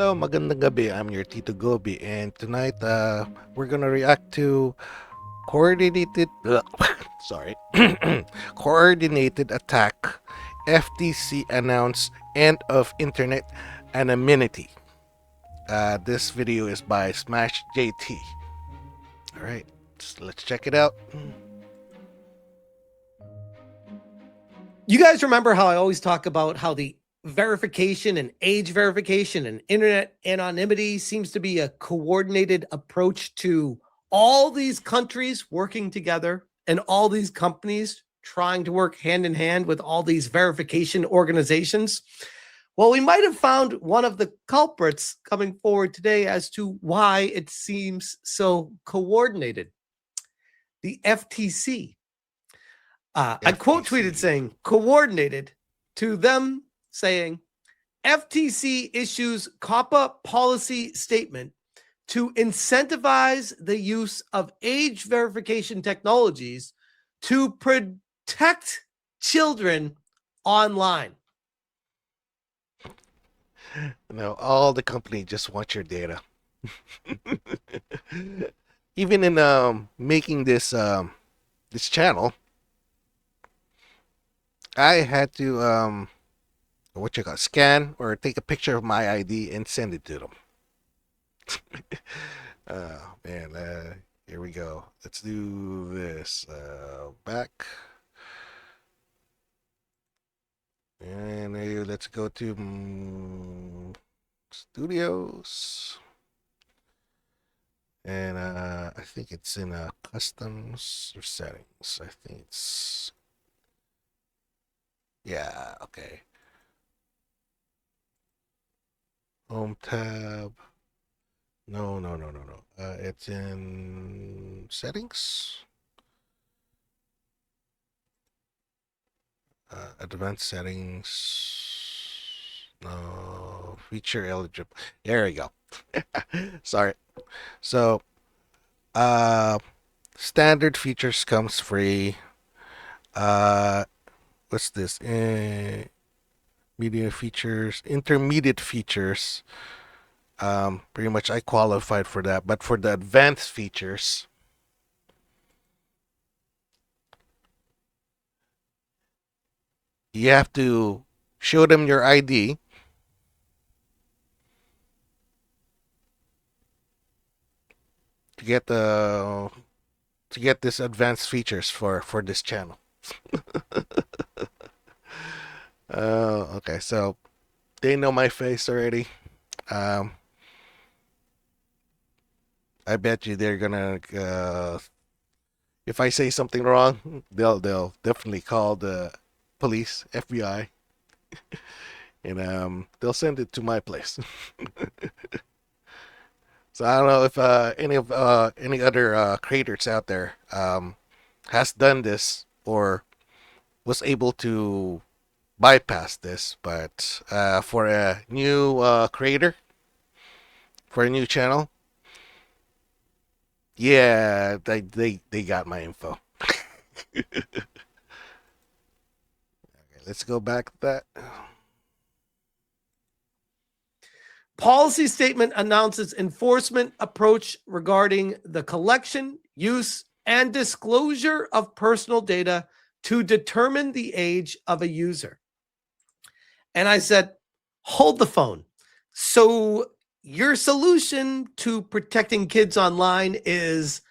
Hello, magandang gabi. I'm your Tito Goby, and tonight we're gonna react to coordinated. Sorry, coordinated attack. FTC announced end of internet anonymity. This video is by Smash JT. All right, let's check it out. You guys remember how I always talk about how the verification and age verification and internet anonymity seems to be a coordinated approach to all these countries working together and all these companies trying to work hand in hand with all these verification organizations? Well, we might have found one of the culprits coming forward today as to why it seems so coordinated. The FTC. I quote tweeted saying coordinated to them saying FTC issues COPPA policy statement to incentivize the use of age verification technologies to protect children online. No, all the company just want your data. Even in making this channel, I had to scan or take a picture of my ID and send it to them. Man, here we go. Let's do this. Back. And let's go to Studios. And I think it's in customs or settings. I think it's, yeah, okay. Home tab. No. It's in settings. Advanced settings. No, feature eligible. There we go. Sorry. So, standard features comes free. What's this? Media features, intermediate features. Pretty much I qualified for that, but for the advanced features, you have to show them your ID. To get this advanced features for this channel. Okay, so they know my face already. I bet you they're gonna if I say something wrong, they'll definitely call the police, FBI, and they'll send it to my place. So I don't know if any other creators out there has done this or was able to bypass this, but for a new creator, for a new channel, yeah, they got my info. Okay, let's go back to that. Policy statement announces enforcement approach regarding the collection, use, and disclosure of personal data to determine the age of a user. And I said, hold the phone. So your solution to protecting kids online is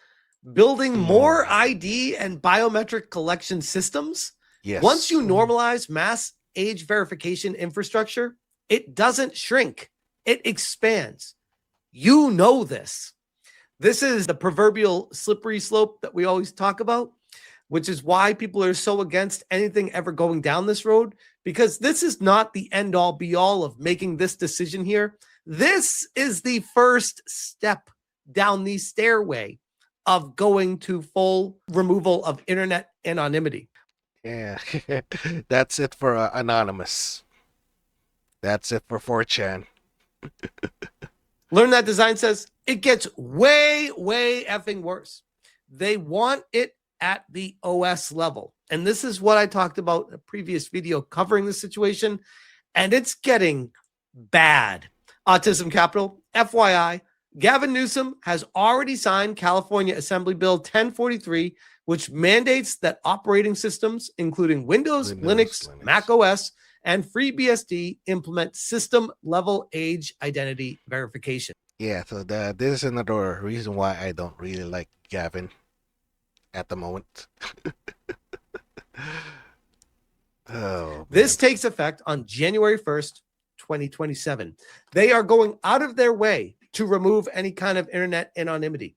building more ID and biometric collection systems? Yes. Once you normalize mass age verification infrastructure, it doesn't shrink. It expands. You know this. This is the proverbial slippery slope that we always talk about, which is why people are so against anything ever going down this road, because this is not the end all be all of making this decision here. This is the first step down the stairway of going to full removal of internet anonymity. Yeah, that's it for Anonymous. That's it for 4chan. Learn That Design says it gets way effing worse. They want it at the OS level. And this is what I talked about in a previous video covering the situation. And it's getting bad. Autism Capital, FYI, Gavin Newsom has already signed California Assembly Bill 1043, which mandates that operating systems, including Windows, Linux, Mac OS, and FreeBSD, implement system-level age identity verification. Yeah, so this is another reason why I don't really like Gavin at the moment. Oh, This man. takes effect on January 1st, 2027. They are going out of their way to remove any kind of internet anonymity.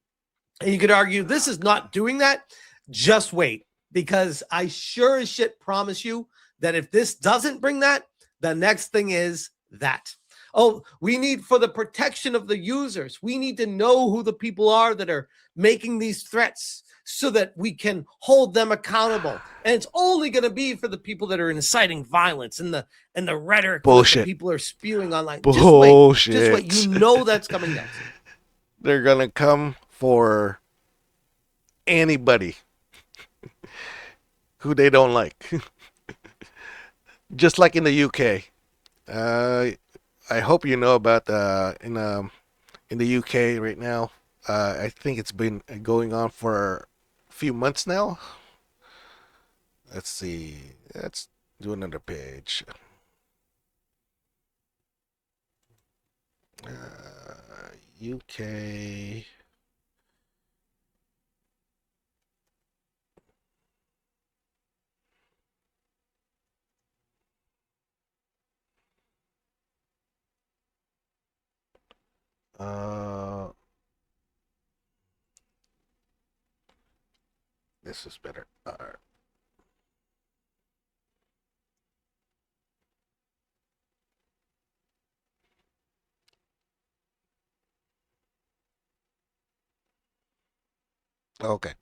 And you could argue this is not doing that. Just wait, because I sure as shit promise you that if this doesn't bring that, the next thing is that. Oh, we need, for the protection of the users, we need to know who the people are that are making these threats so that we can hold them accountable. And it's only going to be for the people that are inciting violence and the rhetoric Bullshit. that the people are spewing online. Bullshit. Just wait. You know that's coming next. They're gonna come for anybody who they don't like. Just like in the UK. I hope you know about in the UK right now. I think it's been going on for a few months now. Let's see. Let's do another page. UK. This is better. Okay,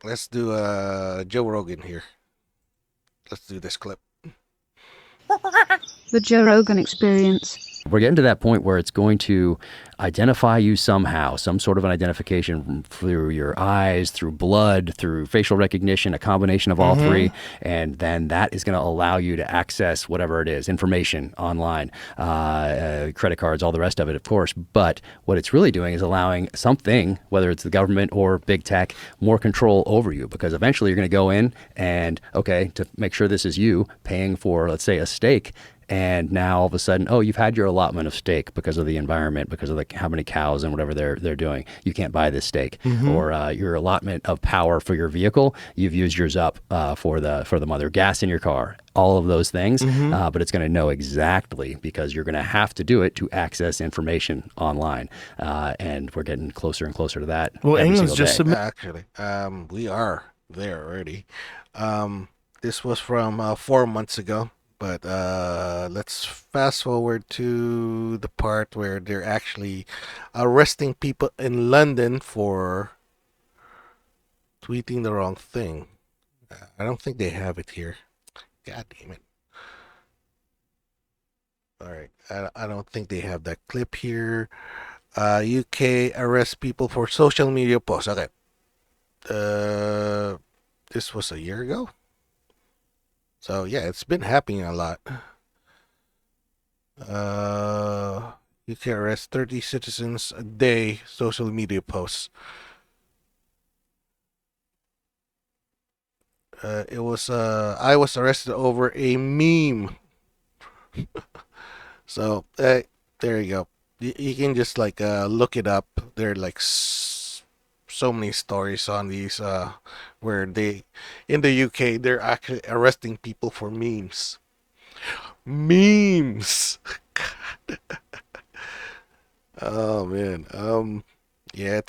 let's do Joe Rogan here. Let's do this clip. The Joe Rogan Experience. We're getting to that point where it's going to identify you somehow, some sort of an identification through your eyes, through blood, through facial recognition, a combination of all three. And then that is going to allow you to access whatever it is, information online, credit cards, all the rest of it, of course. But what it's really doing is allowing something, whether it's the government or big tech, more control over you, because eventually you're going to go in and, okay, to make sure this is you paying for, let's say, a steak. And now all of a sudden, oh, you've had your allotment of steak because of the environment, because of how many cows and whatever they're doing. You can't buy this steak. Or your allotment of power for your vehicle, you've used yours up for the mother. Gas in your car, all of those things. But it's going to know exactly, because you're going to have to do it to access information online. And we're getting closer and closer to that. Well, every England's single just day. Actually, we are there already. This was from 4 months ago. But let's fast forward to the part where they're actually arresting people in London for tweeting the wrong thing. I don't think they have it here. God damn it. All right. I don't think they have that clip here. UK arrests people for social media posts. Okay. This was a year ago. So yeah, it's been happening a lot. UK arrests 30 citizens a day, social media posts. I was arrested over a meme. So there you go. You can just like look it up. There are like so many stories on these where they in the UK they're actually arresting people for memes. Memes. Oh man. Yeah,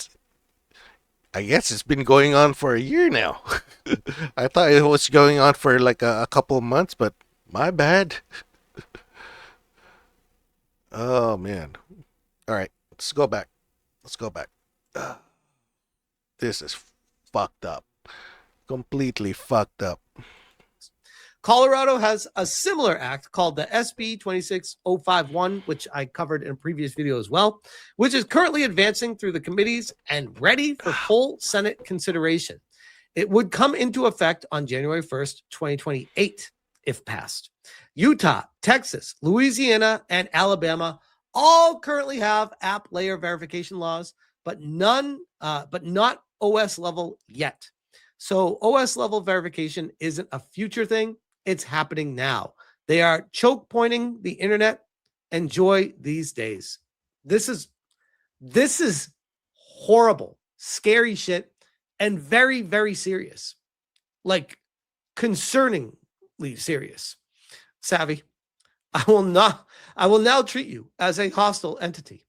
I guess it's been going on for a year now. I thought it was going on for like a couple of months, but my bad. Oh man. All right, let's go back. This is fucked up. Completely fucked up. Colorado has a similar act called the SB 26051, which I covered in a previous video as well, which is currently advancing through the committees and ready for full Senate consideration. It would come into effect on January 1st, 2028, if passed. Utah, Texas, Louisiana, and Alabama All currently have app layer verification laws, but not OS level yet. So OS level verification isn't a future thing. It's happening now. They are choke pointing the internet. Enjoy these days. This is horrible, scary shit, and very, very serious. Like concerningly serious. Savvy, I will now treat you as a hostile entity.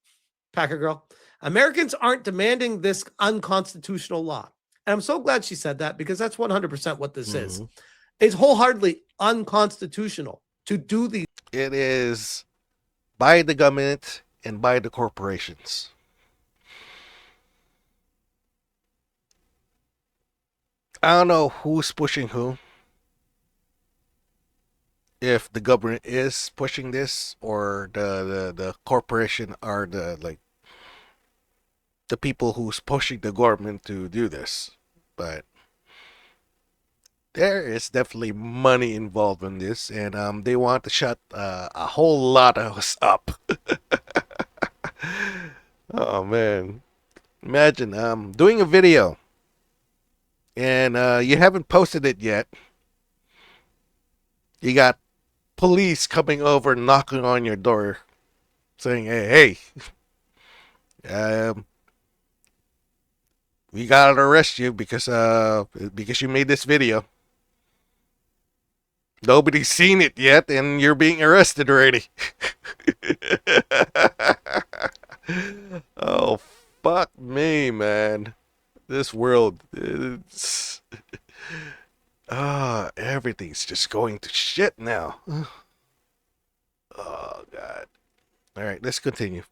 Packer girl. Americans aren't demanding this unconstitutional law. And I'm so glad she said that, because that's 100% what this is. It's wholeheartedly unconstitutional to do these. It is by the government and by the corporations. I don't know who's pushing who. If the government is pushing this, or the corporation are the people who's pushing the government to do this. But there is definitely money involved in this, and they want to shut a whole lot of us up. Oh man, imagine doing a video and you haven't posted it yet. You got police coming over, knocking on your door, saying, "Hey, we gotta arrest you because you made this video. Nobody's seen it yet, and you're being arrested already." Oh, fuck me, man. This world, it's... everything's just going to shit now. Oh, God. All right, let's continue.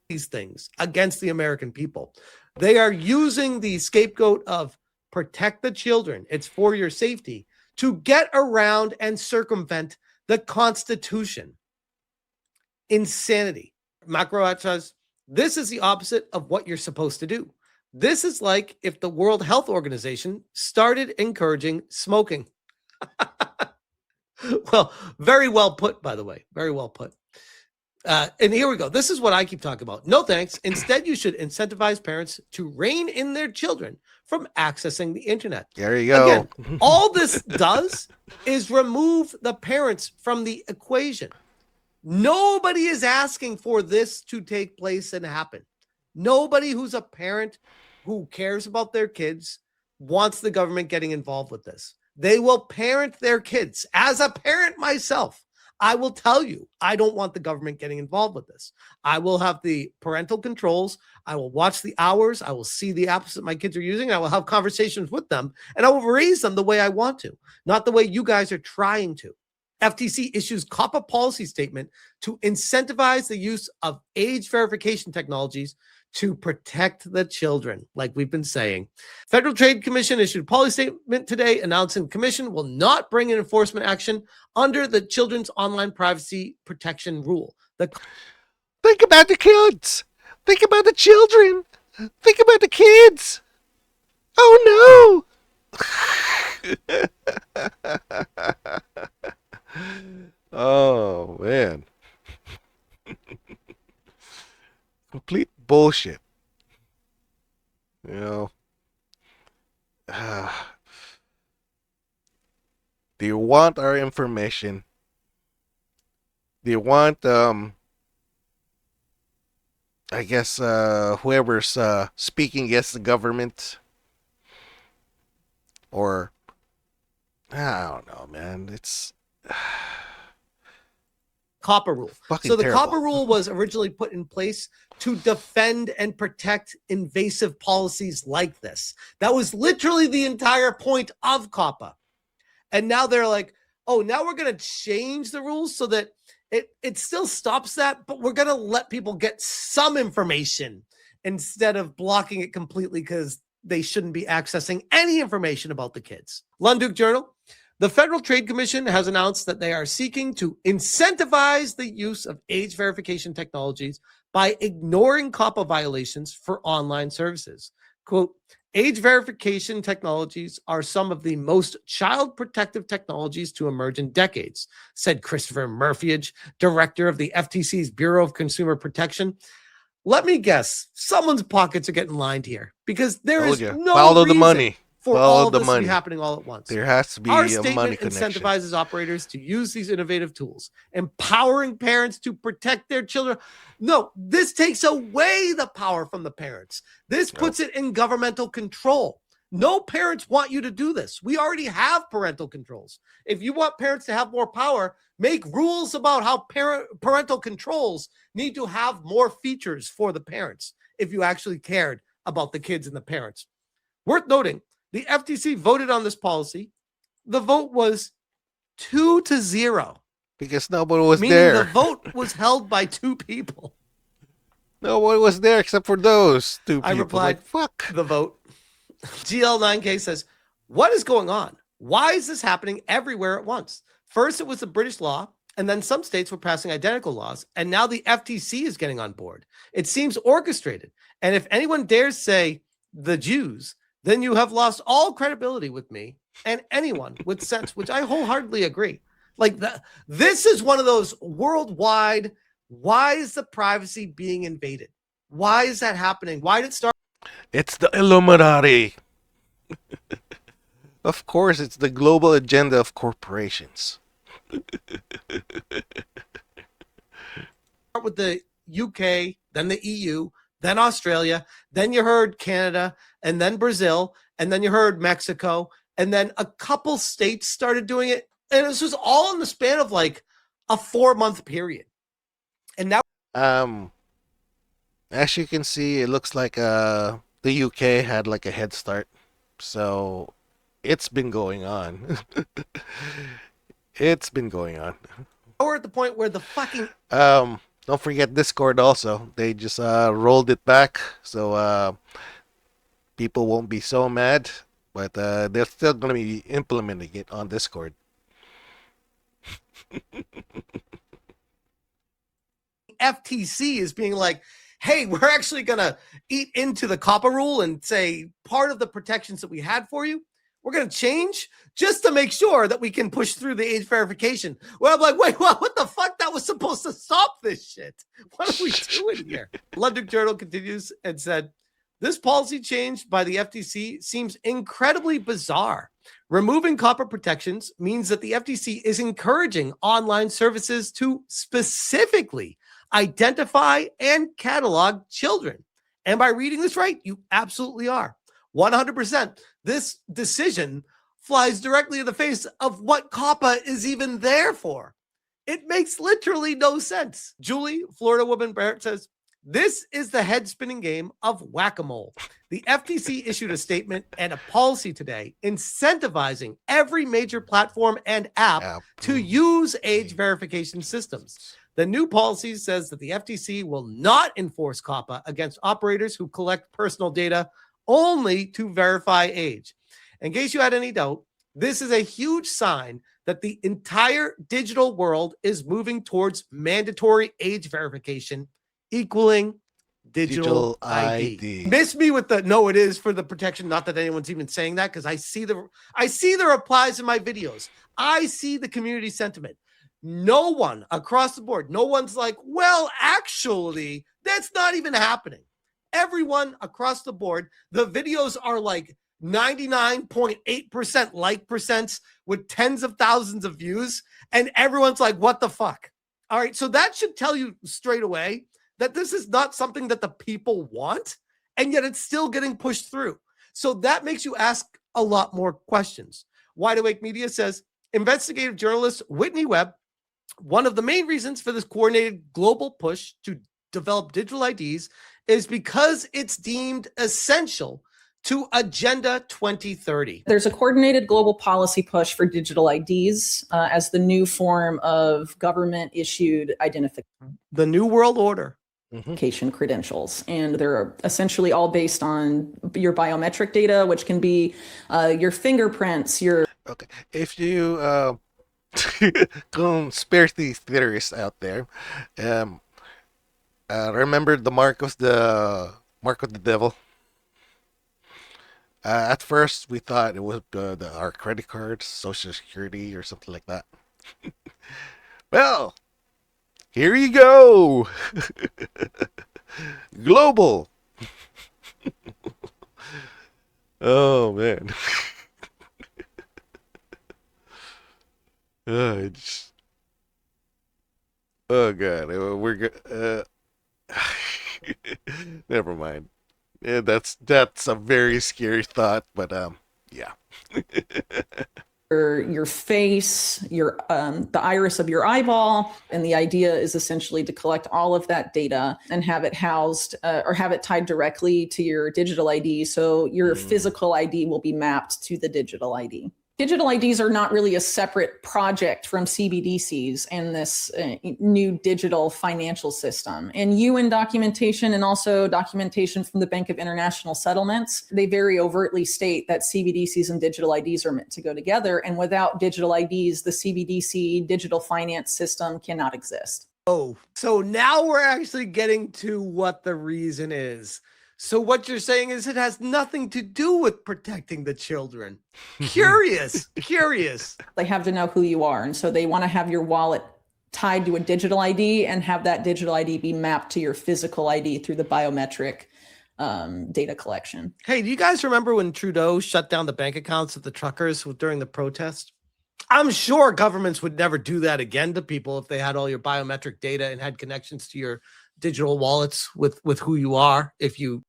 These things against the American people. They are using the scapegoat of protect the children, it's for your safety, to get around and circumvent the Constitution. Insanity. Macro says, this is the opposite of what you're supposed to do. This is like if the World Health Organization started encouraging smoking. Well, very well put, by the way. Very well put. And here we go. This is what I keep talking about. No thanks. Instead, you should incentivize parents to rein in their children from accessing the internet. There you go. Again, all this does is remove the parents from the equation. Nobody is asking for this to take place and happen. Nobody who's a parent who cares about their kids wants the government getting involved with this. They will parent their kids. As a parent myself, I will tell you, I don't want the government getting involved with this. I will have the parental controls. I will watch the hours. I will see the apps that my kids are using. I will have conversations with them, and I will raise them the way I want to, not the way you guys are trying to. FTC issues COPPA policy statement to incentivize the use of age verification technologies to protect the children, like we've been saying. Federal Trade Commission issued a policy statement today announcing commission will not bring an enforcement action under the Children's Online Privacy Protection Rule. Think about the kids. Think about the children. Think about the kids. Oh no. Oh man. Complete bullshit. You know. Do you want our information? Do you want I guess whoever's speaking against the government, or I don't know, man. It's COPPA rule. fucking So the terrible. COPPA rule was originally put in place to defend and protect invasive policies like this. That was literally the entire point of COPPA. And now they're like, oh, now we're going to change the rules so that it still stops that, but we're going to let people get some information instead of blocking it completely because they shouldn't be accessing any information about the kids. Lunduk Journal. The Federal Trade Commission has announced that they are seeking to incentivize the use of age verification technologies by ignoring COPPA violations for online services. Quote, Age verification technologies are some of the most child protective technologies to emerge in decades, said Christopher Murphyage, director of the FTC's Bureau of Consumer Protection. Let me guess, someone's pockets are getting lined here because there Told is you. no Follow the reason money. for Follow all of the this to be money. happening all at once. There has to Our be a money statement connection. incentivizes operators to use these innovative tools, empowering parents to protect their children. No, this takes away the power from the parents. This puts it in governmental control. No parents want you to do this. We already have parental controls. If you want parents to have more power, make rules about how parental controls need to have more features for the parents if you actually cared about the kids and the parents. Worth noting, the FTC voted on this policy. The vote was 2-0. Because nobody was meaning there. the vote was held by two people. Nobody was there except for those two people. I replied, like, fuck. The vote. GL9K says, what is going on? Why is this happening everywhere at once? First, it was the British law, and then some states were passing identical laws, and now the FTC is getting on board. It seems orchestrated. And if anyone dares say the Jews, then you have lost all credibility with me and anyone with sense, which I wholeheartedly agree. Like this is one of those worldwide, why is the privacy being invaded? Why is that happening? Why did it start? It's the Illuminati. Of course, it's the global agenda of corporations. With the UK, then the EU, then Australia, then you heard Canada, and then Brazil, and then you heard Mexico, and then a couple states started doing it. And this was all in the span of like a 4-month period. And now, as you can see, it looks like the UK had like a head start. So it's been going on. It's been going on. we're at the point where the fucking Don't forget Discord also. They just rolled it back, so people won't be so mad. But they're still gonna be implementing it on Discord. FTC is being like, hey, we're actually going to eat into the COPPA rule and say part of the protections that we had for you, we're going to change just to make sure that we can push through the age verification. Well, I'm like, wait, what the fuck? That was supposed to stop this shit. What are we doing here? London Journal continues and said, this policy change by the FTC seems incredibly bizarre. Removing COPPA protections means that the FTC is encouraging online services to specifically identify and catalog children. And by reading this right, you absolutely are. 100%. This decision flies directly in the face of what COPPA is even there for. It makes literally no sense. Julie, Florida woman Barrett says, this is the head-spinning game of whack-a-mole. The FTC issued a statement and a policy today incentivizing every major platform and app to use age verification systems. The new policy says that the FTC will not enforce COPPA against operators who collect personal data only to verify age. In case you had any doubt, this is a huge sign that the entire digital world is moving towards mandatory age verification, equaling digital ID. Miss me with the no, it is for the protection. Not that anyone's even saying that, because I see the replies in my videos. I see the community sentiment. No one across the board, no one's like, well, actually, that's not even happening. Everyone across the board, the videos are like 99.8% like percents with tens of thousands of views, and everyone's like, what the fuck? All right, so that should tell you straight away that this is not something that the people want, and yet it's still getting pushed through. So that makes you ask a lot more questions. Wide Awake Media says, investigative journalist Whitney Webb, one of the main reasons for this coordinated global push to develop digital IDs is because it's deemed essential to Agenda 2030. There's a coordinated global policy push for digital IDs as the new form of government-issued identification. The New World Order. Credentials, and they're essentially all based on your biometric data, which can be your fingerprints, your if you conspiracy theorists out there, remember the mark of the devil. At first, we thought it was our credit cards, Social Security, or something like that. Well, here you go. Global. Oh man. It's, oh god, never mind. Yeah, that's a very scary thought, but yeah. Your face, the iris of your eyeball, and the idea is essentially to collect all of that data and have it housed or have it tied directly to your digital ID. So your physical ID will be mapped to the digital ID. Digital IDs are not really a separate project from CBDCs and this new digital financial system. And UN documentation and also documentation from the Bank of International Settlements, they very overtly state that CBDCs and digital IDs are meant to go together. And without digital IDs, the CBDC digital finance system cannot exist. Oh, so now we're actually getting to what the reason is. So what you're saying is it has nothing to do with protecting the children. Curious. They have to know who you are. And so they want to have your wallet tied to a digital ID and have that digital ID be mapped to your physical ID through the biometric data collection. Hey, do you guys remember when Trudeau shut down the bank accounts of the truckers during the protest? I'm sure governments would never do that again to people if they had all your biometric data and had connections to your digital wallets with who you are. If you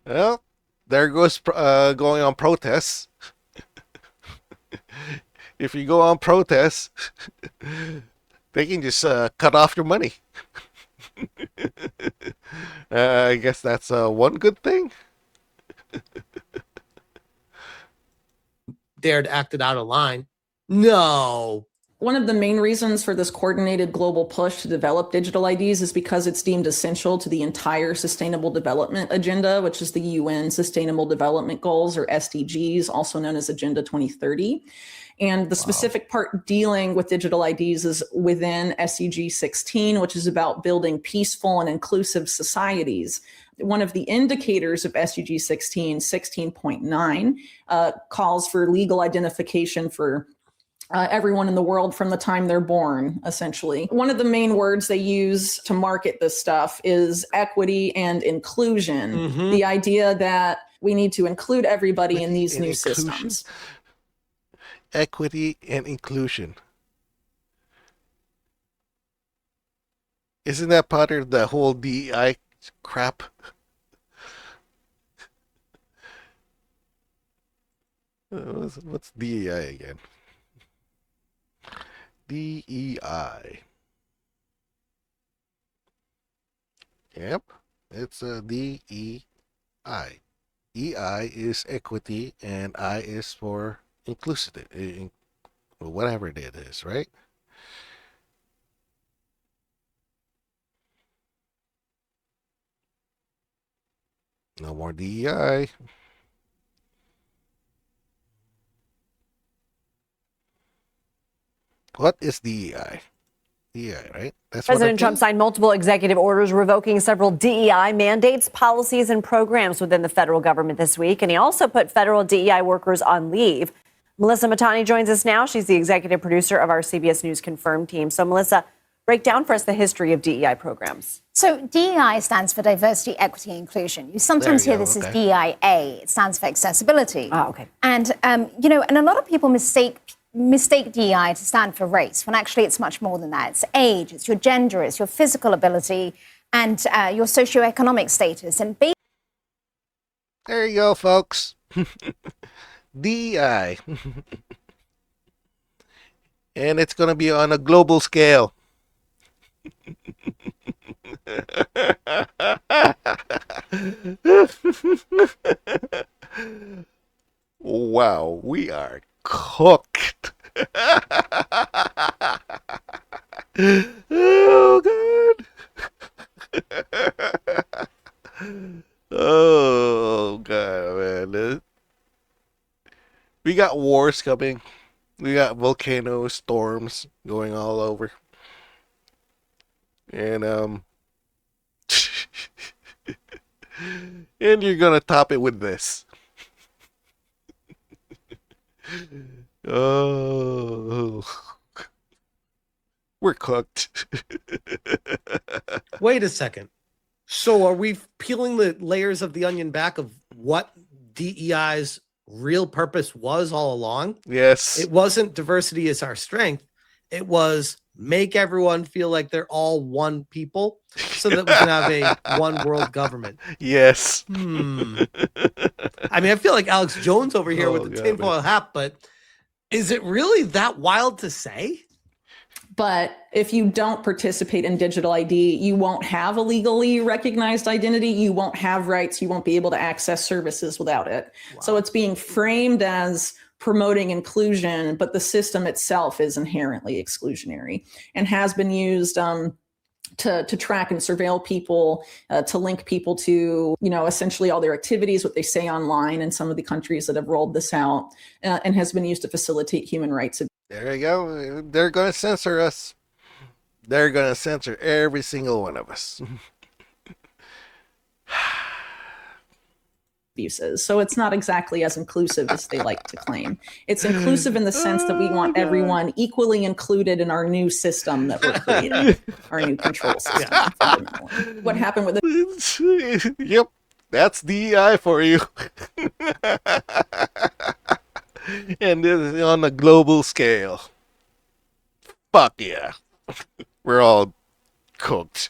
Well, there goes going on protests. If you go on protests, they can just cut off your money. I guess that's one good thing. dared acted out of line. No. One of the main reasons for this coordinated global push to develop digital IDs is because it's deemed essential to the entire Sustainable Development Agenda, which is the UN Sustainable Development Goals, or SDGs, also known as Agenda 2030. And the specific part dealing with digital IDs is within SDG 16, which is about building peaceful and inclusive societies. One of the indicators of SDG 16, 16.9, calls for legal identification for everyone in the world from the time they're born, essentially. One of the main words they use to market this stuff is equity and inclusion. The idea that we need to include everybody in these new systems. Equity and inclusion. Isn't that part of the whole DEI crap? What's DEI again? DEI. Yep, it's a DEI. EI is equity and I is for inclusive, whatever it is, right? No more DEI. What is DEI? DEI, right? That's President Trump signed multiple executive orders revoking several DEI mandates, policies, and programs within the federal government this week. And he also put federal DEI workers on leave. Melissa Matani joins us now. She's the executive producer of our CBS News Confirmed team. So, Melissa, break down for us the history of DEI programs. So DEI stands for diversity, equity, inclusion. You sometimes hear this as DIA. It stands for accessibility. Ah, okay. And, and a lot of people mistake DEI to stand for race, when actually it's much more than that. It's age, it's your gender, it's your physical ability, and your socioeconomic status. And there you go, folks. DEI. And it's going to be on a global scale. Wow, we are cooked. Oh, God. Oh, God, man. We got wars coming. We got volcanoes, storms going all over. And, and you're gonna top it with this. Oh, we're cooked. Wait a second. So are we peeling the layers of the onion back of what DEI's real purpose was all along? Yes. It wasn't diversity is our strength. It was make everyone feel like they're all one people so that we can have a one world government. Yes. I mean, I feel like Alex Jones over here with Oh, the God, tinfoil hat, but is it really that wild to say? But if you don't participate in digital ID, you won't have a legally recognized identity. You won't have rights. You won't be able to access services without it. Wow. So it's being framed as promoting inclusion, but the system itself is inherently exclusionary and has been used to track and surveil people, to link people to, essentially all their activities, what they say online in some of the countries that have rolled this out, and has been used to facilitate human rights. There you go. They're going to censor us. They're going to censor every single one of us. Abuses. So it's not exactly as inclusive as they like to claim. It's inclusive in the sense that we want everyone equally included in our new system that we're creating, our new control system. What happened with it? Yep, that's DEI for you. And this is on a global scale. Fuck yeah. We're all cooked.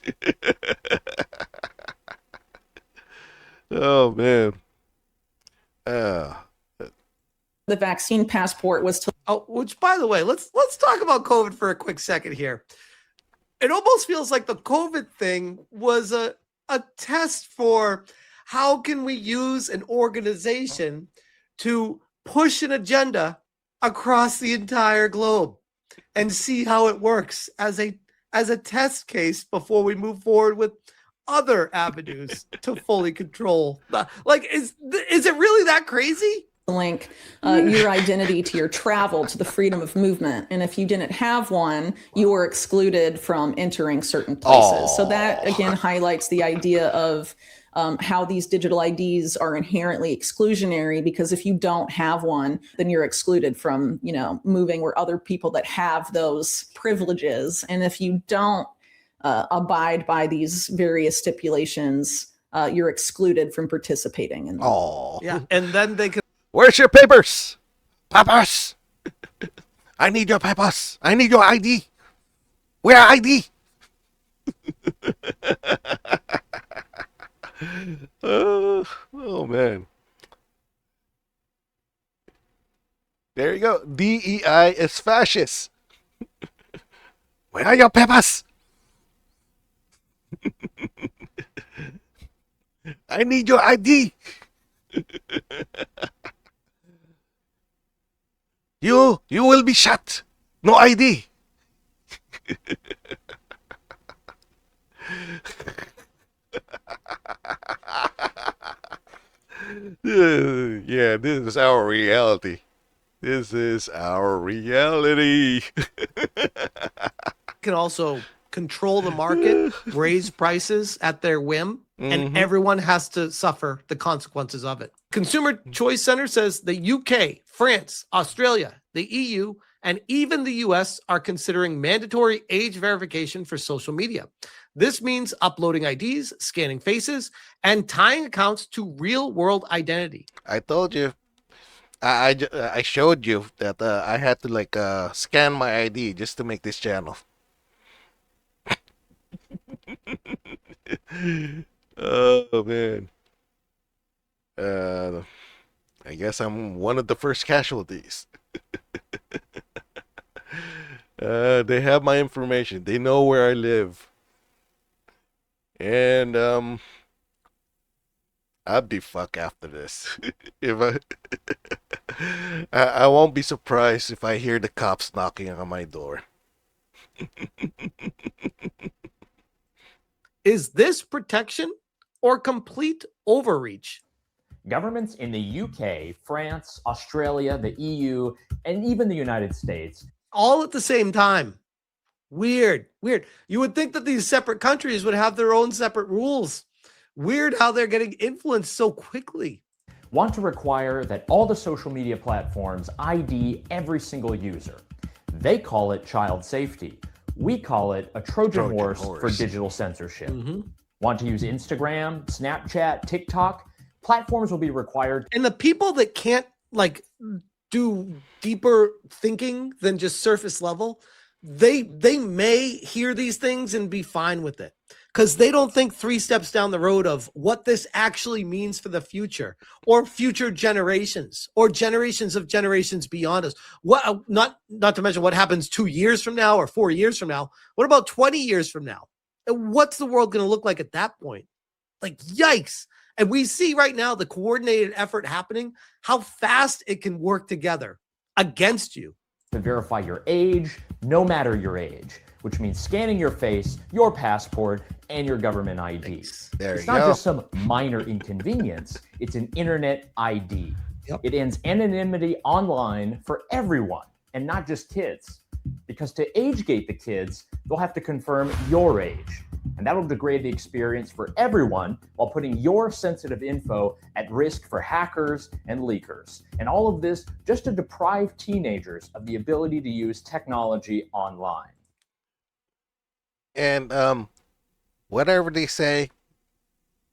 Oh, man. the vaccine passport was to which, by the way, let's talk about COVID for a quick second here. It almost feels like the COVID thing was a test for how can we use an organization to push an agenda across the entire globe and see how it works as a test case before we move forward with other avenues to fully control. Like, is it really that crazy? Link your identity to your travel, to the freedom of movement. And if you didn't have one, you were excluded from entering certain places. So that, again, highlights the idea of how these digital IDs are inherently exclusionary, because if you don't have one, then you're excluded from, moving where other people that have those privileges. And if you don't abide by these various stipulations, you're excluded from participating in them. Oh, yeah. And then they could. Where's your papers? Papers! I need your papers. I need your ID. Where ID? Oh, man. There you go. DEI is fascist. Where are your papers? I need your ID. You will be shot. No ID. Yeah, this is our reality. This is our reality. Can also control the market, raise prices at their whim, and everyone has to suffer the consequences of it. Consumer Choice Center says the UK, France, Australia, the EU, and even the US are considering mandatory age verification for social media. This means uploading IDs, scanning faces, and tying accounts to real-world identity. I told you. I showed you that I had to scan my ID just to make this channel. Oh, man. I guess I'm one of the first casualties. They have my information. They know where I live. And I'll be fucked after this. If I won't be surprised if I hear the cops knocking on my door. Is this protection or complete overreach? Governments in the UK, France, Australia, the EU, and even the United States. All at the same time. Weird. You would think that these separate countries would have their own separate rules. Weird how they're getting influenced so quickly. want to require that all the social media platforms ID every single user. They call it child safety. We call it a Trojan horse for digital censorship. Want to use Instagram, Snapchat, TikTok? Platforms will be required. And the people that can't like do deeper thinking than just surface level, they may hear these things and be fine with it because they don't think 3 steps down the road of what this actually means for the future or future generations or generations of generations beyond us. What not to mention what happens 2 years from now or 4 years from now. What about 20 years from now? And what's the world going to look like at that point? Like, yikes. And we see right now the coordinated effort happening, how fast it can work together against you. To verify your age, no matter your age, which means scanning your face, your passport, and your government ID. There it's you not go. just some minor inconvenience, it's an internet ID. Yep. It ends anonymity online for everyone and not just kids. Because to age gate the kids, they'll have to confirm your age. And that'll degrade the experience for everyone while putting your sensitive info at risk for hackers and leakers. And all of this just to deprive teenagers of the ability to use technology online. And whatever they say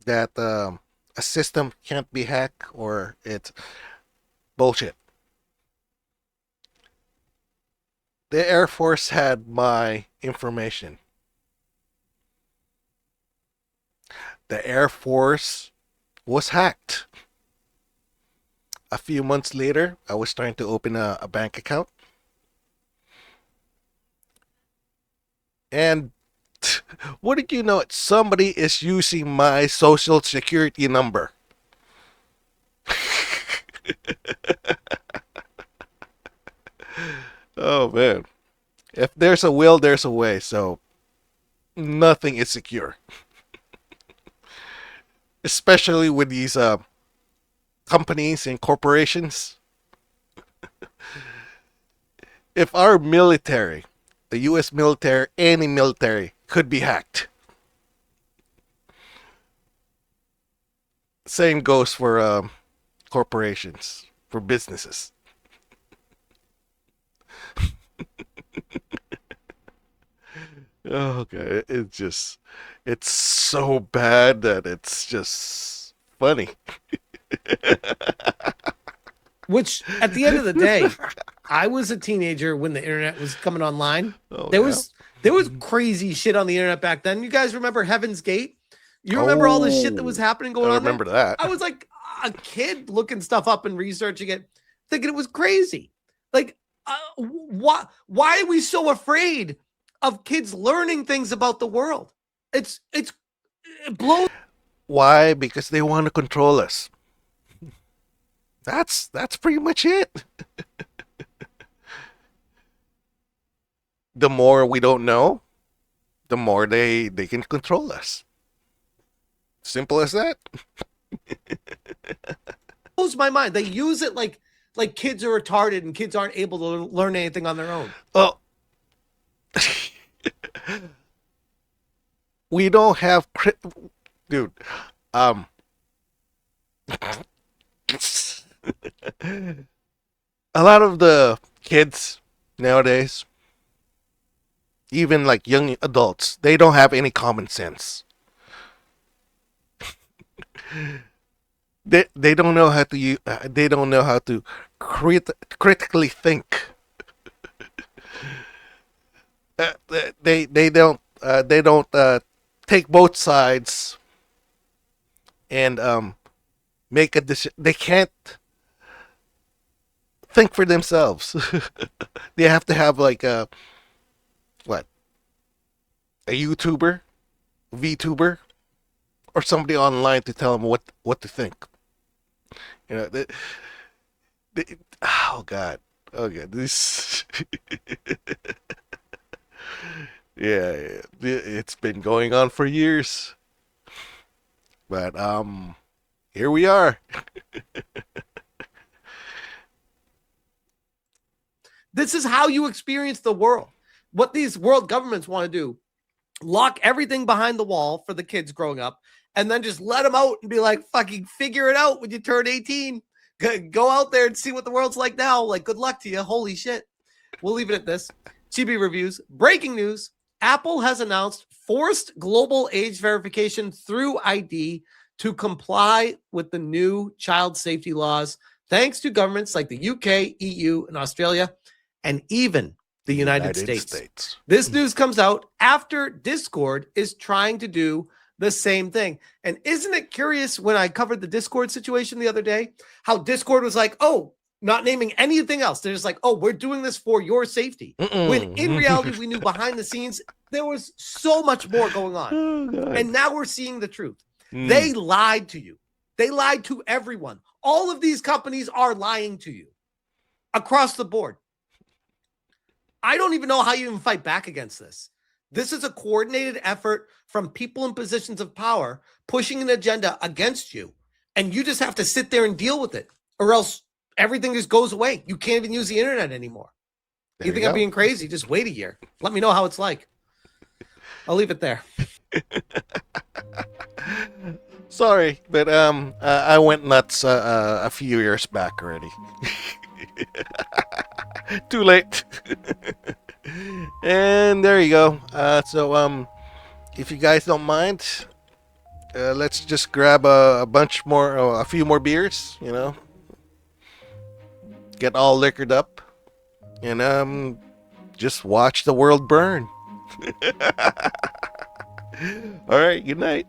that a system can't be hacked or it's bullshit. The Air Force had my information. The Air Force was hacked. A few months later, I was trying to open a bank account. And what did you know? Somebody is using my social security number. Oh, man. If there's a will, there's a way. So nothing is secure. Especially with these companies and corporations. If our military, the U.S. military, any military, could be hacked. Same goes for corporations, for businesses. Okay, it's so bad that it's just funny. Which at the end of the day, I was a teenager when the internet was coming online. Oh, there yeah. was crazy shit on the internet back then. You guys remember Heaven's Gate? You remember all the shit that was happening going I on? remember there? that. I was like a kid looking stuff up and researching it, thinking it was crazy. Like, why are we so afraid of kids learning things about the world? It blows. Why? Because they want to control us. That's pretty much it. The more we don't know, the more they can control us. Simple as that. Blows my mind. They use it like kids are retarded and kids aren't able to learn anything on their own. Well, we don't have dude. A lot of the kids nowadays, even like young adults, they don't have any common sense. They don't know how to they don't know how to critically think. They don't take both sides and make a decision. They can't think for themselves. They have to have like a YouTuber, VTuber, or somebody online to tell them what to think. You know, oh god, this. Yeah, it's been going on for years, but here we are. This is how you experience the world. What these world governments want to do, lock everything behind the wall for the kids growing up and then just let them out and be like, fucking figure it out when you turn 18. Go out there and see what the world's like now. Like, good luck to you. Holy shit. We'll leave it at this. Chibi Reviews. Breaking news. Apple has announced forced global age verification through ID to comply with the new child safety laws, thanks to governments like the UK, EU, and Australia, and even the United States. This news comes out after Discord is trying to do the same thing. And isn't it curious, when I covered the Discord situation the other day, how Discord was like, oh, not naming anything else. They're just like, oh, we're doing this for your safety. When in reality, we knew behind the scenes, there was so much more going on. And now we're seeing the truth. They lied to you. They lied to everyone. All of these companies are lying to you across the board. I don't even know how you even fight back against this. This is a coordinated effort from people in positions of power pushing an agenda against you. And you just have to sit there and deal with it, or else everything just goes away. You can't even use the internet anymore. You think I'm being crazy? Just wait a year. Let me know how it's like. I'll leave it there. Sorry, but I went nuts a few years back already. Too late. And there you go. So if you guys don't mind, let's just grab a bunch more, a few more beers. You know, get all liquored up, and just watch the world burn. All right. Good night.